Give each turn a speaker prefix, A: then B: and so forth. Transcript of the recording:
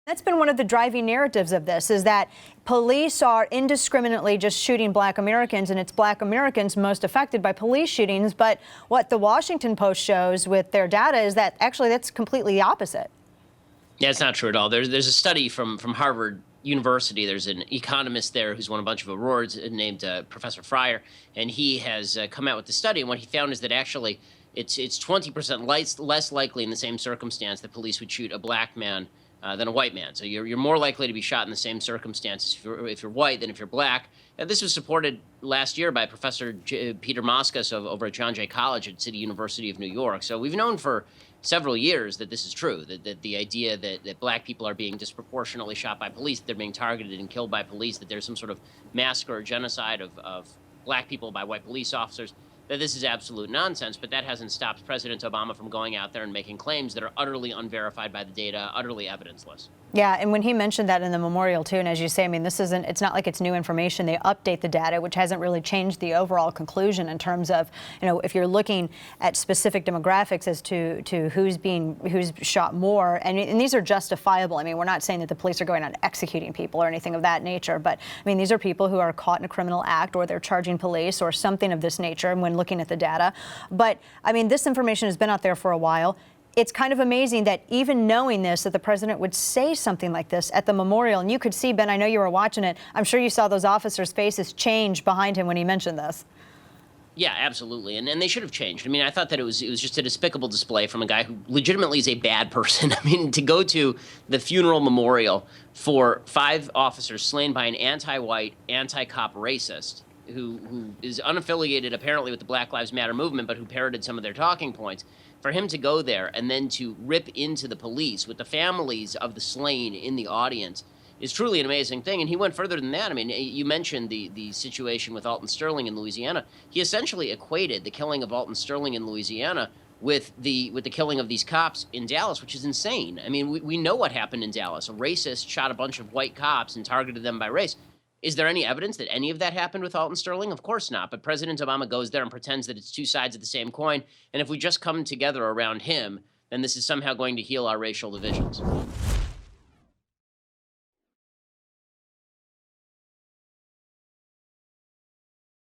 A: That's been one of the driving narratives of this, is that police are indiscriminately just shooting black Americans, and it's black Americans most affected by police shootings. But what the Washington Post shows with their data is that actually that's completely the opposite.
B: Yeah, it's not true at all. There's a study from Harvard University. There's an economist there who's won a bunch of awards named Professor Fryer, and he has come out with the study. And what he found is that actually it's 20% less likely in the same circumstance that police would shoot a black man than a white man. So you're more likely to be shot in the same circumstances if you're white than if you're black. This was supported last year by Professor Peter Moscas over at John Jay College at City University of New York. So we've known for several years that this is true, that the idea that black people are being disproportionately shot by police, that they're being targeted and killed by police, that there's some sort of massacre or genocide of black people by white police officers, that this is absolute nonsense. But that hasn't stopped President Obama from going out there and making claims that are utterly unverified by the data, utterly evidenceless.
A: Yeah, and when he mentioned that in the memorial too, and as you say, I mean, it's not like it's new information. They update the data, which hasn't really changed the overall conclusion in terms of, if you're looking at specific demographics as to who's shot more, and these are justifiable. I mean, we're not saying that the police are going out executing people or anything of that nature, but I mean, these are people who are caught in a criminal act, or they're charging police or something of this nature when looking at the data. But I mean, this information has been out there for a while. It's kind of amazing that even knowing this, that the president would say something like this at the memorial. And you could see, Ben, I know you were watching it. I'm sure you saw those officers' faces change behind him when he mentioned this.
B: Yeah, absolutely. And they should have changed. I mean, I thought that it was just a despicable display from a guy who legitimately is a bad person. I mean, to go to the funeral memorial for 5 officers slain by an anti-white, anti-cop racist who is unaffiliated apparently with the Black Lives Matter movement, but who parroted some of their talking points, for him to go there and then to rip into the police with the families of the slain in the audience is truly an amazing thing. And he went further than that. I mean, you mentioned the situation with Alton Sterling in Louisiana. He essentially equated the killing of Alton Sterling in Louisiana with the killing of these cops in Dallas, which is insane. I mean, we know what happened in Dallas. A racist shot a bunch of white cops and targeted them by race. Is there any evidence that any of that happened with Alton Sterling? Of course not. But President Obama goes there and pretends that it's two sides of the same coin. And if we just come together around him, then this is somehow going to heal our racial divisions.